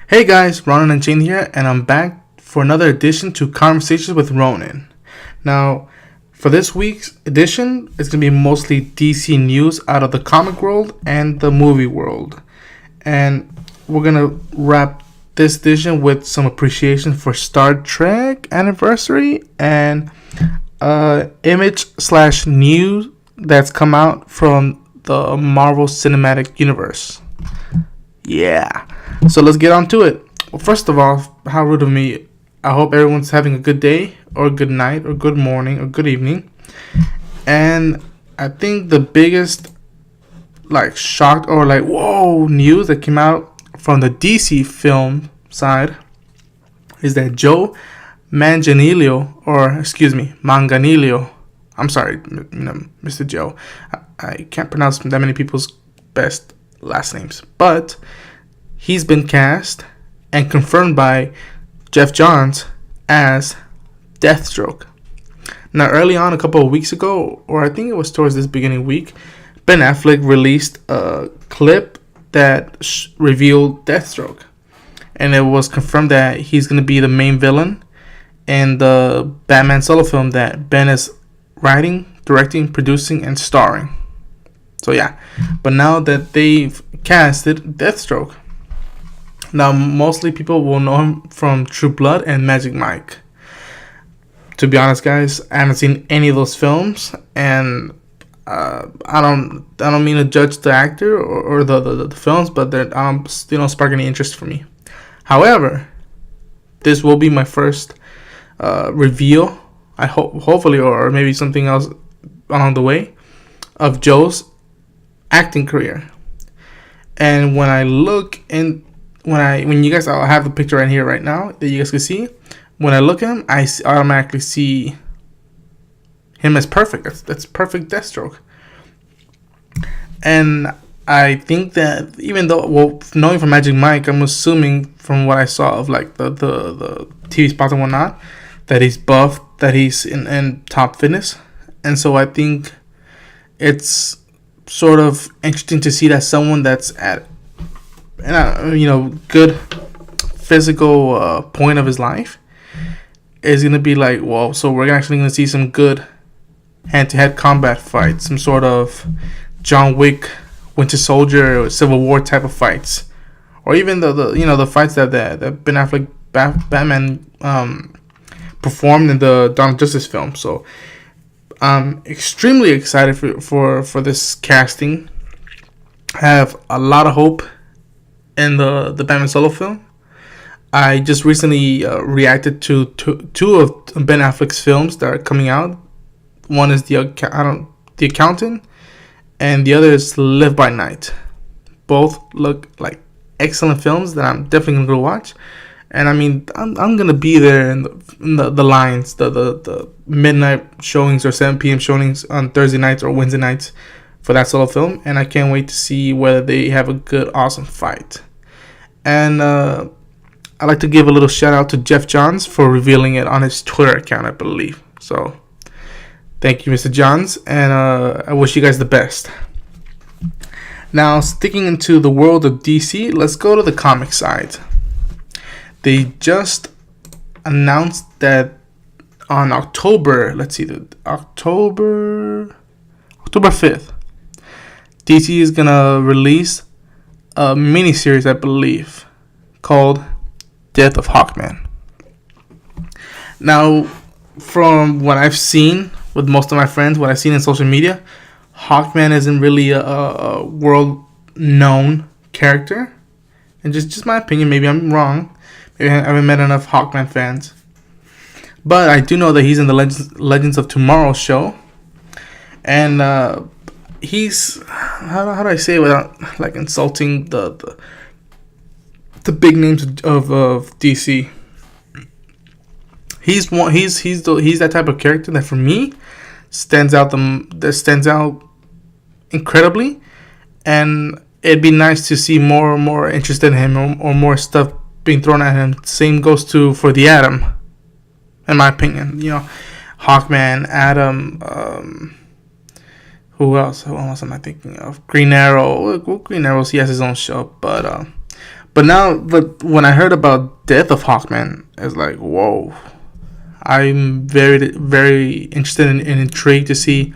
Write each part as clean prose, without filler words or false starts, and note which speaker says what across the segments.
Speaker 1: Hey guys, Ronin and Jane here, and I'm back for another edition to Conversations with Ronin. Now, for this week's edition, it's going to be mostly DC news out of the comic world and the movie world. And we're going to wrap this edition with some appreciation for Star Trek anniversary and image/news that's come out from the Marvel Cinematic Universe. Yeah. So let's get on to it. Well, first of all, how rude of me. I hope everyone's having a good day, or good night, or good morning, or good evening. And I think the biggest, shocked or whoa news that came out from the DC film side is that Joe Manganiello. I'm sorry, Mr. Joe. I can't pronounce that many people's best last names, but he's been cast and confirmed by Jeff Johns as Deathstroke. Now, early on, a couple of weeks ago, or I think it was towards this beginning week, Ben Affleck released a clip that revealed Deathstroke. And it was confirmed that he's going to be the main villain in the Batman solo film that Ben is writing, directing, producing, and starring. So yeah, but now that they've casted Deathstroke, now mostly people will know him from True Blood and Magic Mike. To be honest, guys, I haven't seen any of those films, and I don't mean to judge the actor or the films, but they don't spark any interest for me. However, this will be my first reveal. I hopefully, or maybe something else along the way, of Joe's acting career. And when I look in, when you guys, I'll have the picture right here right now that you guys can see. When I look at him, I automatically see him as perfect. That's perfect Deathstroke. And I think that even though, knowing from Magic Mike, I'm assuming from what I saw of the TV spots and whatnot, that he's buff, that he's in top fitness. And so I think it's sort of interesting to see that someone that's at good physical point of his life is gonna be so we're actually gonna see some good hand-to-head combat fights, some sort of John Wick, Winter Soldier, or Civil War type of fights, or even the fights that Ben Affleck Batman performed in the Dawn of Justice film. So I'm extremely excited for this casting. I have a lot of hope in the Batman solo film. I just recently reacted to two of Ben Affleck's films that are coming out. One is The Accountant, and the other is Live by Night. Both look like excellent films that I'm definitely going to go watch. And I mean, I'm going to be there in the lines, the midnight showings or 7 p.m. showings on Thursday nights or Wednesday nights for that solo film. And I can't wait to see whether they have a good, awesome fight. And I'd like to give a little shout out to Jeff Johns for revealing it on his Twitter account, I believe. So thank you, Mr. Johns. And I wish you guys the best. Now, sticking into the world of DC, let's go to the comic side. They just announced that on October 5th, DC is gonna release a miniseries, I believe, called Death of Hawkman. Now, from what I've seen with most of my friends, what I've seen in social media, Hawkman isn't really a world-known character. And just my opinion, maybe I'm wrong. Maybe I haven't met enough Hawkman fans. But I do know that he's in the Legends of Tomorrow show. And he's, how do I say it without insulting the big names of DC? He's that type of character that for me stands out incredibly, and it'd be nice to see more interest in him or more stuff being thrown at him. Same goes for the Atom, in my opinion. Hawkman, Atom, who else am I thinking of? Green Arrow. Well, Green Arrow, he has his own show, but But when I heard about Death of Hawkman, it's like, whoa. I'm very, very interested and intrigued to see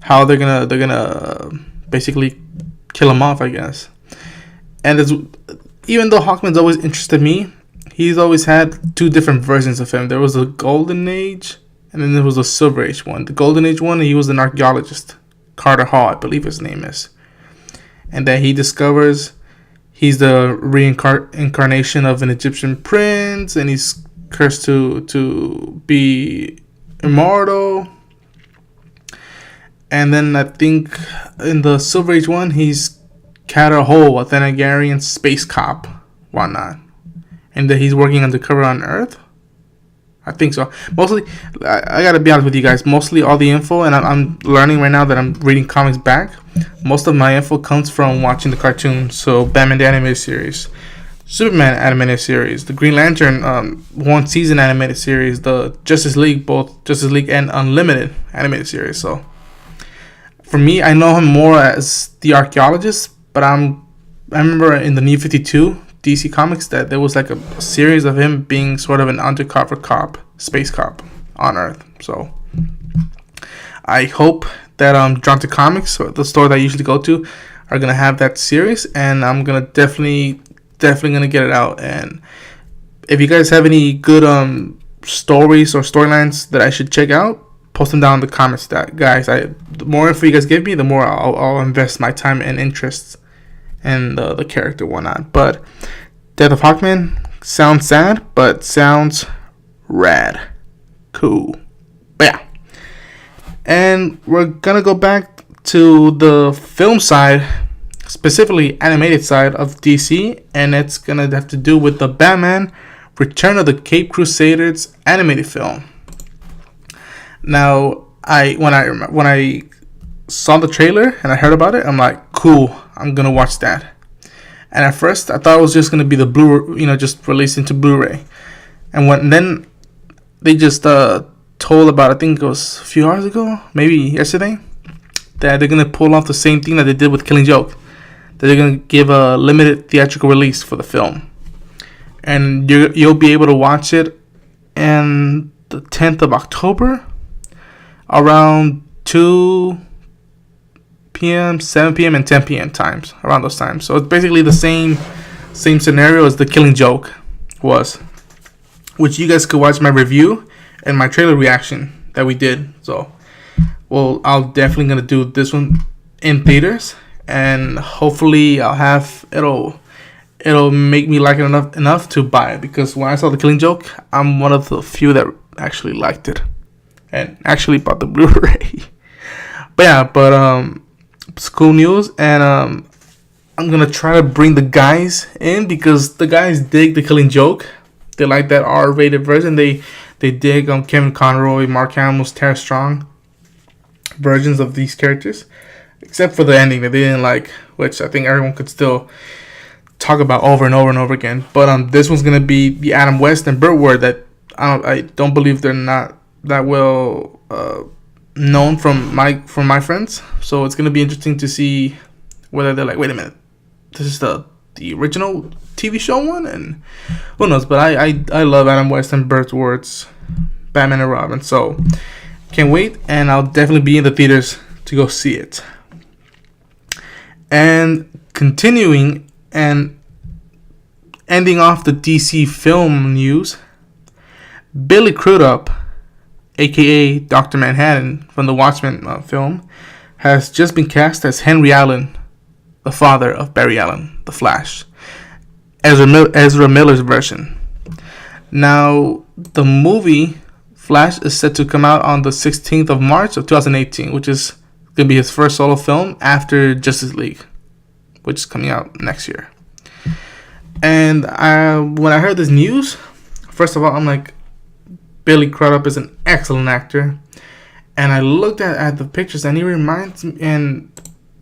Speaker 1: how they're gonna basically kill him off, I guess. And even though Hawkman's always interested me, he's always had two different versions of him. There was the Golden Age, and then there was the Silver Age one. The Golden Age one, he was an archaeologist, Carter Hall, I believe his name is, and that he discovers he's the reincarnation of an Egyptian prince, and he's cursed to be immortal. And then I think in the Silver Age one, he's Carter Hall, a Thanagarian space cop, whatnot, and that he's working undercover on Earth. I think so. Mostly, I gotta be honest with you guys. Mostly all the info, and I'm learning right now that I'm reading comics back. Most of my info comes from watching the cartoons. So Batman the animated series, Superman animated series, the Green Lantern one season animated series, the Justice League, both Justice League and Unlimited animated series. So for me, I know him more as the archaeologist, but I remember in the New 52 DC Comics that there was like a series of him being sort of an undercover cop, space cop on Earth. So I hope that John to Comics, or the store that I usually go to, are gonna have that series, and I'm gonna definitely gonna get it out. And if you guys have any good stories or storylines that I should check out, post them down in the comments. That guys, the more info you guys give me, the more I'll invest my time and interest in the character, whatnot. But Death of Hawkman sounds sad, but sounds rad, cool. But yeah, and we're gonna go back to the film side, specifically animated side of DC, and it's gonna have to do with the Batman Return of the Caped Crusaders animated film. Now, when I saw the trailer and I heard about it, I'm like, cool, I'm gonna watch that. And at first, I thought it was just gonna be the just released into Blu-ray. And then they just told about, I think it was a few hours ago, maybe yesterday, that they're gonna pull off the same thing that they did with Killing Joke. That they're gonna give a limited theatrical release for the film, and you'll be able to watch it on the 10th of October, around 2 p.m., 7 p.m., and 10 p.m. times, around those times. So it's basically the same scenario as the Killing Joke was, which you guys could watch my review and my trailer reaction that we did. So, well, I'm definitely gonna do this one in theaters, and hopefully it'll make me like it enough to buy it, because when I saw the Killing Joke, I'm one of the few that actually liked it and actually bought the Blu-ray. But yeah, it's cool news, and I'm gonna try to bring the guys in, because the guys dig the Killing Joke. They like that R-rated version. They dig Kevin Conroy, Mark Hamill's, Tara Strong versions of these characters, except for the ending that they didn't like, which I think everyone could still talk about over and over and over again. But this one's gonna be the Adam West and Burt Ward that I don't believe they're not that well known from my friends. So it's gonna be interesting to see whether they're like, wait a minute, this is the original TV show one, and who knows. But I love Adam West and Burt Ward's Batman and Robin, so can't wait, and I'll definitely be in the theaters to go see it. And continuing and ending off the DC film news, Billy Crudup, aka Dr. Manhattan from the Watchmen film, has just been cast as Henry Allen, the father of Barry Allen, the Flash, Ezra Miller's version. Now, the movie Flash is set to come out on the 16th of March of 2018, which is going to be his first solo film after Justice League, which is coming out next year. And when I heard this news, first of all, I'm like, Billy Crudup is an excellent actor. And I looked at the pictures, and he reminds me, and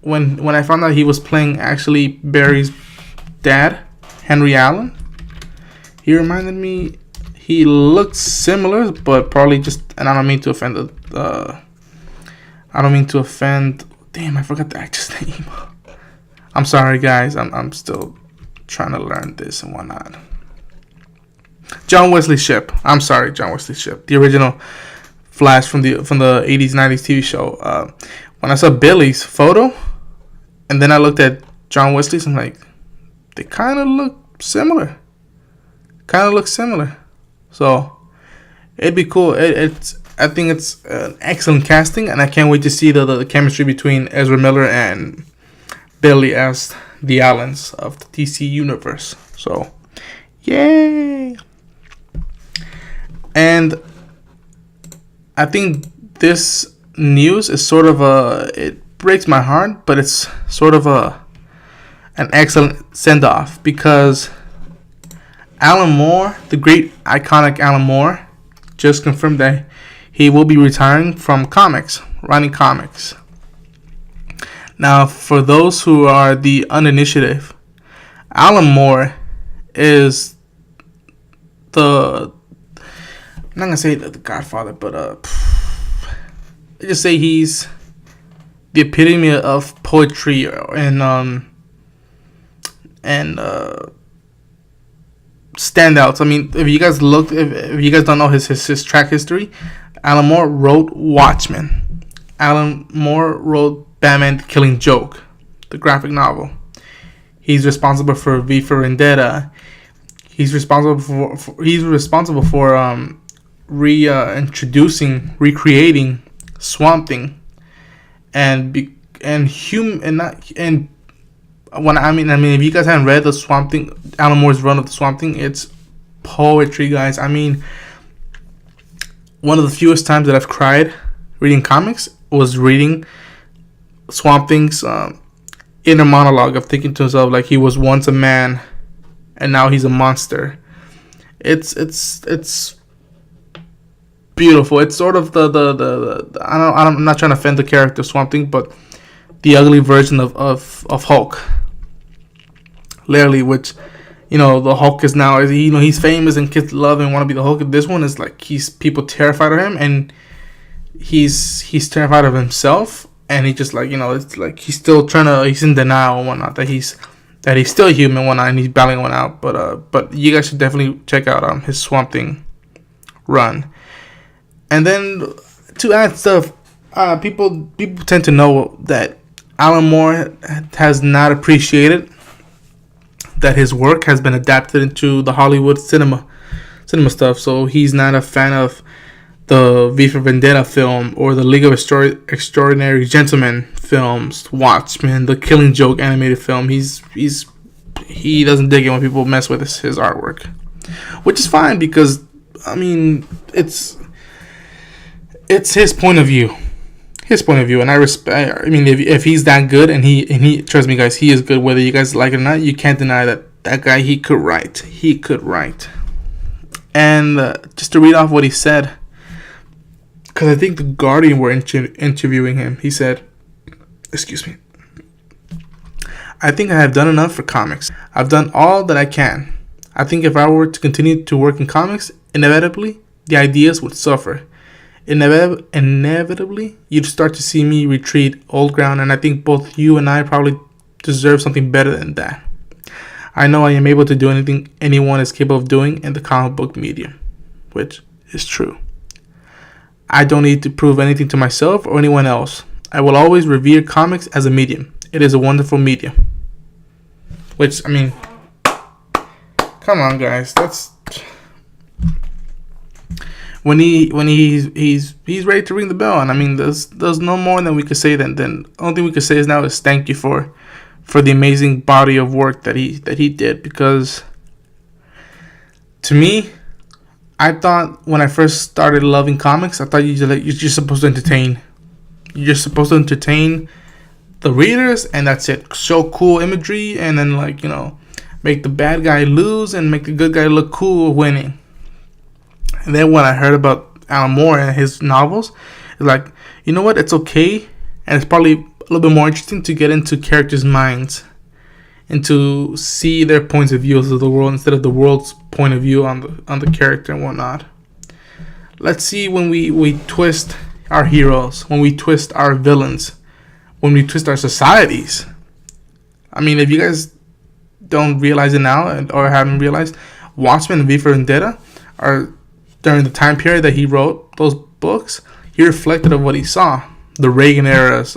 Speaker 1: when I found out he was playing actually Barry's dad, Henry Allen, he reminded me, he looked similar, but probably just, and I don't mean to offend, damn, I forgot the actor's name. I'm sorry, guys, I'm still trying to learn this and whatnot. John Wesley Shipp. I'm sorry, John Wesley Shipp, the original Flash from the 80s 90s TV show. When I saw Billy's photo, and then I looked at John Wesley's, I'm like, they kind of look similar. So it'd be cool. I think it's an excellent casting, and I can't wait to see the chemistry between Ezra Miller and Billy as the Allens of the DC universe. So, yay! And I think this news is sort of it breaks my heart, but it's sort of an excellent send-off, because Alan Moore, the great iconic Alan Moore, just confirmed that he will be retiring from comics, writing comics. Now, for those who are the uninitiative, Alan Moore is I'm not gonna say the Godfather, but I just say he's the epitome of poetry and standouts. I mean, if you guys don't know his track history, Alan Moore wrote Watchmen. Alan Moore wrote Batman: The Killing Joke, the graphic novel. He's responsible for V for Vendetta. He's responsible for recreating Swamp Thing, and if you guys haven't read the Swamp Thing, Alan Moore's run of the Swamp Thing, it's poetry, guys. I mean, one of the fewest times that I've cried reading comics was reading Swamp Thing's inner monologue of thinking to himself like he was once a man and now he's a monster. It's beautiful. It's sort of the I'm not trying to offend the character Swamp Thing, but the ugly version of Hulk. Literally, which, the Hulk is now, he's famous and kids love and want to be the Hulk. This one is like people terrified of him, and he's terrified of himself, and he just it's like he's in denial and whatnot that he's still human and whatnot, and he's battling one out. But you guys should definitely check out his Swamp Thing run. And then to add stuff, people tend to know that Alan Moore has not appreciated that his work has been adapted into the Hollywood cinema stuff. So he's not a fan of the V for Vendetta film or the League of Extraordinary Gentlemen films, Watchmen, the Killing Joke animated film. He doesn't dig it when people mess with his artwork, which is fine, because I mean it's his point of view. And I respect. I mean, if he's that good, and he trust me, guys, he is good. Whether you guys like it or not, you can't deny that guy. He could write. And just to read off what he said, because I think the Guardian were interviewing him. He said, "Excuse me. I think I have done enough for comics. I've done all that I can. I think if I were to continue to work in comics, inevitably the ideas would suffer. Inevitably, you'd start to see me retreat old ground, and I think both you and I probably deserve something better than that. I know I am able to do anything anyone is capable of doing in the comic book medium," which is true. "I don't need to prove anything to myself or anyone else. I will always revere comics as a medium. It is a wonderful medium." Which, I mean, come on, guys, that's... When he's ready to ring the bell, and I mean, there's no more than we could say. Then the only thing we could say is now is thank you for the amazing body of work that he did. Because to me, I thought when I first started loving comics, I thought you're just supposed to entertain. You're just supposed to entertain the readers, and that's it. Show cool imagery, and then make the bad guy lose and make the good guy look cool winning. And then when I heard about Alan Moore and his novels, it's like, you know what? It's okay, and it's probably a little bit more interesting to get into characters' minds and to see their points of view of the world instead of the world's point of view on the character and whatnot. Let's see when we twist our heroes, when we twist our villains, when we twist our societies. I mean, if you guys don't realize it now or haven't realized, Watchmen and V for Vendetta are during the time period that he wrote those books. He reflected of what he saw, the Reagan era's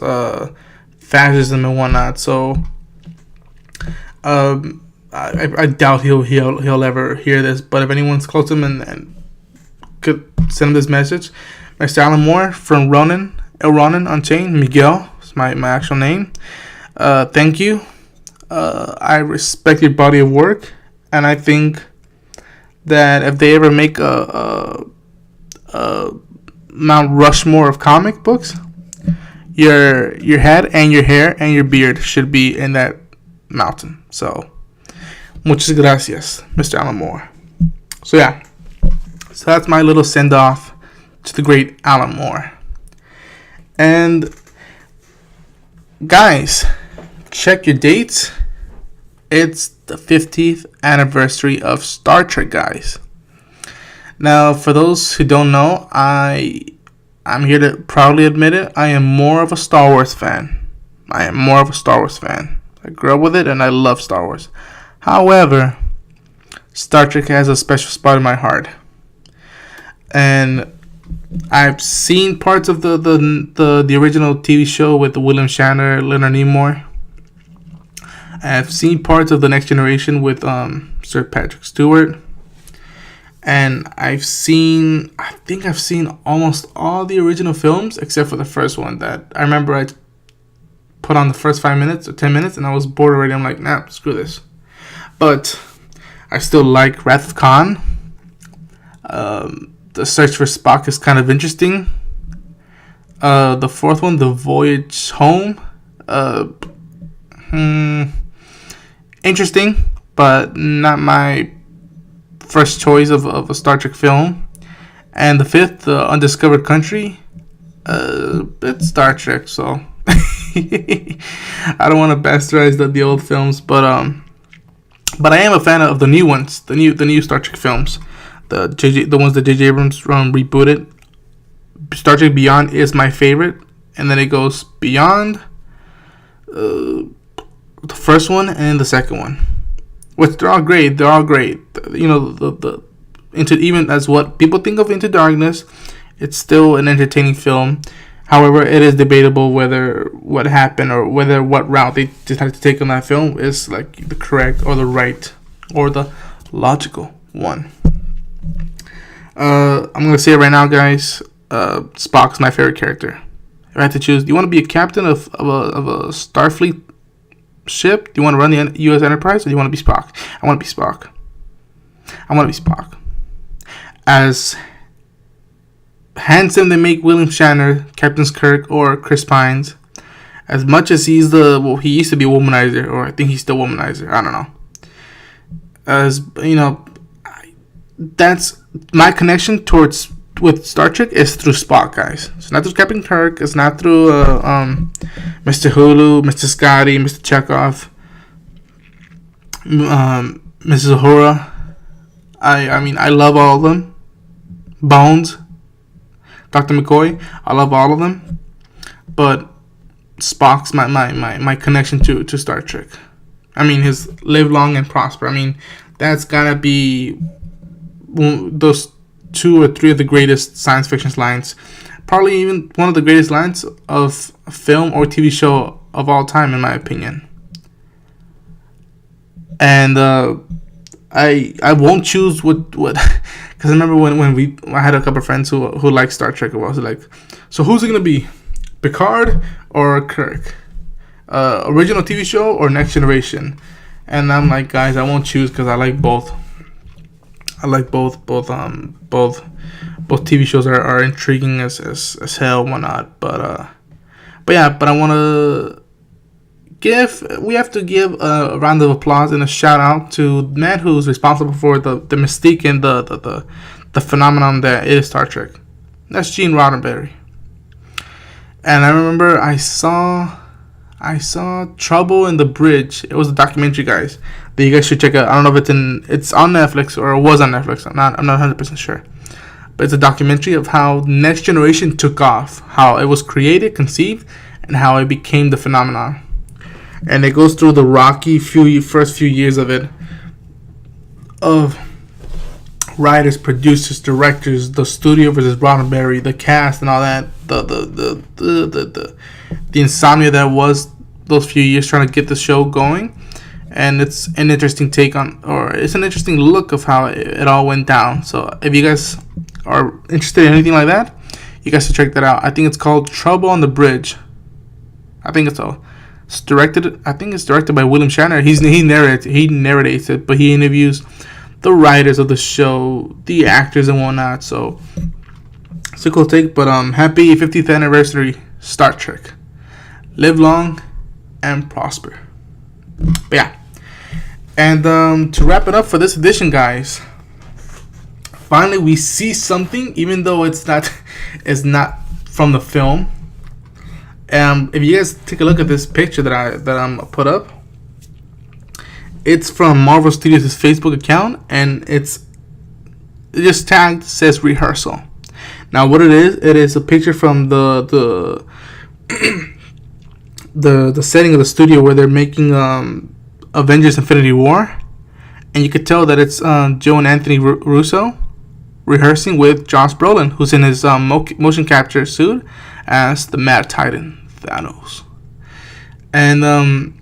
Speaker 1: fascism and whatnot. So I doubt he'll ever hear this. But if anyone's close to him and could send him this message, Mr. Alan Moore from Ronin Unchained, Miguel is my actual name. Thank you. I respect your body of work, and I think that if they ever make a Mount Rushmore of comic books, your head and your hair and your beard should be in that mountain. So, muchas gracias, Mr. Alan Moore. So yeah, so that's my little send off to the great Alan Moore. And guys, check your dates. It's the 50th anniversary of Star Trek, guys. Now, for those who don't know, I'm here to proudly admit it. I am more of a Star Wars fan. I grew up with it, and I love Star Wars. However, Star Trek has a special spot in my heart. And I've seen parts of the original TV show with William Shatner, Leonard Nimoy. I've seen parts of The Next Generation with Sir Patrick Stewart. And I think I've seen almost all the original films except for the first one that I remember I put on the first 5 minutes or 10 minutes and I was bored already. I'm like, nah, screw this. But I still like Wrath of Khan. The Search for Spock is kind of interesting. The fourth one, The Voyage Home. Interesting, but not my first choice of a Star Trek film. And the fifth, The Undiscovered Country, it's Star Trek, so I don't want to bastardize the old films, but I am a fan of the new ones, the new Star Trek films, the ones that J.J. Abrams rebooted. Star Trek Beyond is my favorite, and then it goes Beyond, the first one and the second one. Which they're all great. You know, the into even as what people think of Into Darkness, it's still an entertaining film. However, it is debatable whether what happened or whether what route they decided to take on that film is like the correct or the right or the logical one. I'm gonna say it right now, guys. Spock's my favorite character. If I had to choose, do you want to be a captain of a Starfleet ship? Do you want to run the U.S. Enterprise, or do you want to be Spock? I want to be Spock. As handsome they make William Shatner, Captain Kirk, or Chris Pines, as much as he used to be a womanizer, or I think he's still a womanizer. I don't know. As you know, that's my connection with Star Trek is through Spock, guys. It's not through Captain Kirk. It's not through Mr. Hulu, Mr. Scotty, Mr. Chekhov, Mrs. Uhura. I mean, I love all of them. Bones, Dr. McCoy, I love all of them. But Spock's my connection to Star Trek. I mean, his live long and prosper. I mean, that's gotta be those 2 or 3 of the greatest science fiction lines, probably even one of the greatest lines of a film or TV show of all time, in my opinion. And I won't choose what because I remember when I had a couple of friends who liked Star Trek. I was like, so who's it gonna be, Picard or Kirk, original TV show or Next Generation? And I'm like, guys, I won't choose because I like both. I like both TV shows are intriguing as hell, whatnot. But I want to we have to give a round of applause and a shout out to the man who's responsible for the mystique and the phenomenon that is Star Trek. That's Gene Roddenberry. And I remember I saw Trouble in the Bridge. It was a documentary, guys, that you guys should check out. I don't know if it's on Netflix or it was on Netflix. I'm not 100% sure. But it's a documentary of how Next Generation took off, how it was created, conceived, and how it became the phenomenon. and it goes through the rocky first few years of it, of writers, producers, directors, the studio versus Roddenberry, the cast, and all that. The insomnia that was those few years trying to get the show going, and it's an interesting take on, or it's an interesting look of how it all went down. So if you guys are interested in anything like that, you guys should check that out. I think it's called Trouble on the Bridge. I think it's all. It's directed. I think it's directed by William Shatner. He narrates it, but he interviews the writers of the show, the actors and whatnot. So it's a cool take. But happy 50th anniversary, Star Trek. Live long and prosper. But yeah. And to wrap it up for this edition, guys, finally we see something, even though it's not from the film. If you guys take a look at this picture that I'm put up, it's from Marvel Studios' Facebook account, and it just tagged, says rehearsal. Now what it is a picture from the setting of the studio where they're making Avengers Infinity War, and you could tell that it's Joe and Anthony Russo rehearsing with Josh Brolin, who's in his motion capture suit as the Mad Titan Thanos. And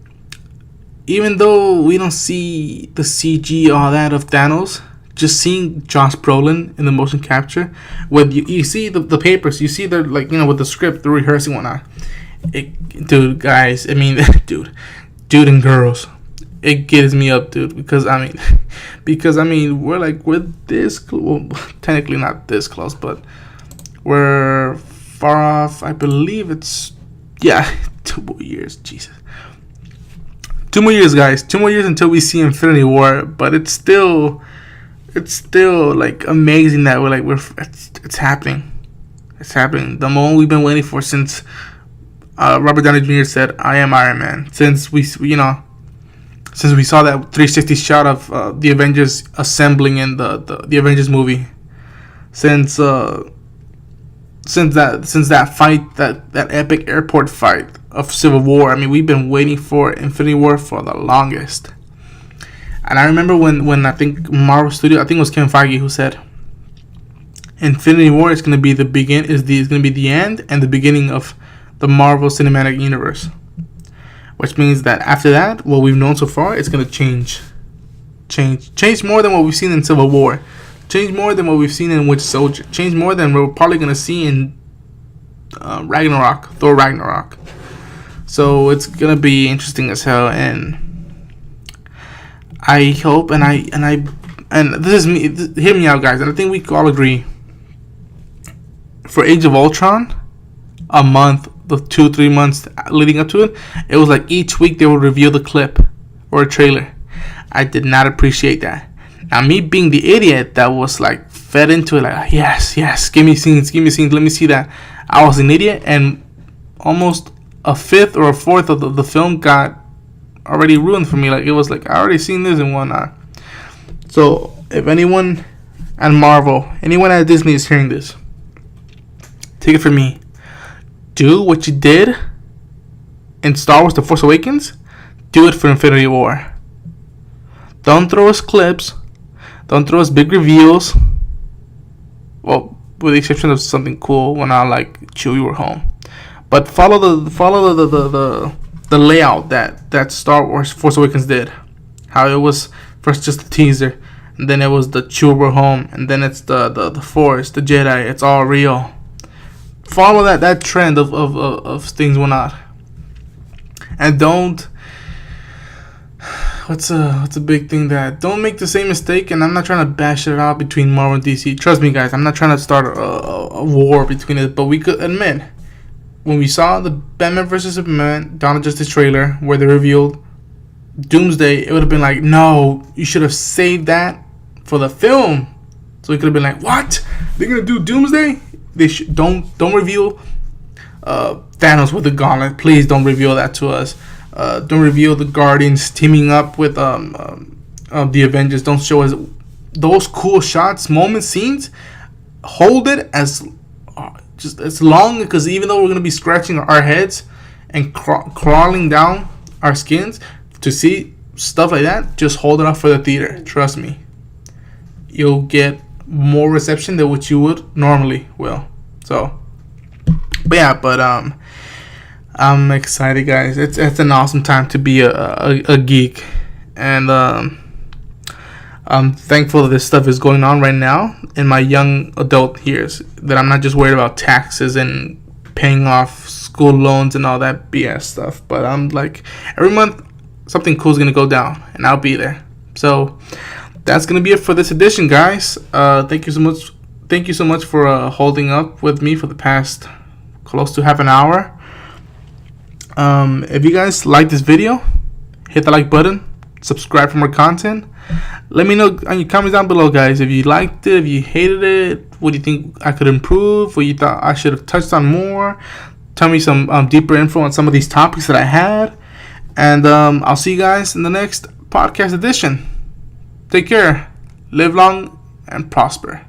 Speaker 1: even though we don't see the CG all that of Thanos, just seeing Josh Brolin in the motion capture, with you see the papers, you see they're like, with the script, the rehearsing and whatnot. Dude, guys, I mean, dude and girls, it gets me up, dude, because we're this close. Well, technically not this close, but we're far off. I believe it's 2 more years. Jesus, 2 more years, guys. 2 more years until we see Infinity War. But it's still like amazing that it's happening. It's happening. The moment we've been waiting for since Robert Downey Jr. said, "I am Iron Man." Since we saw that 360 shot of the Avengers assembling in the Avengers movie, since that fight, that epic airport fight of Civil War. I mean, we've been waiting for Infinity War for the longest. And I remember when I think Marvel Studio, I think it was Kevin Feige who said, Infinity War is going to be the end and the beginning of the Marvel Cinematic Universe. Which means that after that, what we've known so far, it's going to change more than what we've seen in Civil War. Change more than what we've seen in Winter Soldier. Change more than we're probably going to see in Thor Ragnarok. So it's going to be interesting as hell. And I hope, and this is me, hear me out, guys. And I think we all agree, for Age of Ultron, a month, the 2-3 months leading up to it, it was like each week they would reveal the clip or a trailer. I did not appreciate that. Now, me being the idiot that was like fed into it, like, yes, give me scenes, let me see that. I was an idiot, and almost a fifth or a fourth of the film got already ruined for me. Like, it was like, I already seen this and whatnot. So if anyone at Marvel, anyone at Disney is hearing this, take it from me. Do what you did in Star Wars The Force Awakens. Do it for Infinity War. Don't throw us clips. Don't throw us big reveals. Well, with the exception of something cool when I like Chewie were home. But follow the layout that Star Wars Force Awakens did. How it was first just a teaser, and then it was the Chewie were home, and then it's the Force, the Jedi. It's all real. Follow that trend of things whatnot, and don't. What's a big thing that don't make the same mistake? And I'm not trying to bash it out between Marvel and DC. Trust me, guys, I'm not trying to start a war between it. But we could admit, when we saw the Batman vs Superman Dawn of Justice trailer where they revealed Doomsday, it would have been like, no, you should have saved that for the film. So it could have been like, what? They're gonna do Doomsday? They don't reveal Thanos with the gauntlet. Please don't reveal that to us. Don't reveal the Guardians teaming up with the Avengers. Don't show us those cool shots, moments, scenes. Hold it as just as long, because even though we're gonna be scratching our heads and crawling down our skins, to see stuff like that, just hold it up for the theater. Trust me, you'll get more reception than what you would normally will. So, but yeah, I'm excited, guys. It's an awesome time to be a geek, and I'm thankful that this stuff is going on right now in my young adult years. That I'm not just worried about taxes and paying off school loans and all that BS stuff. But I'm like, every month something cool is gonna go down, and I'll be there. So that's gonna be it for this edition, guys. Thank you so much. Thank you so much for holding up with me for the past close to half an hour. If you guys like this video, hit the like button, subscribe for more content. Let me know on your comments down below, guys, if you liked it, if you hated it, what do you think I could improve, what you thought I should have touched on more. Tell me some deeper info on some of these topics that I had. And I'll see you guys in the next podcast edition. Take care, live long, and prosper.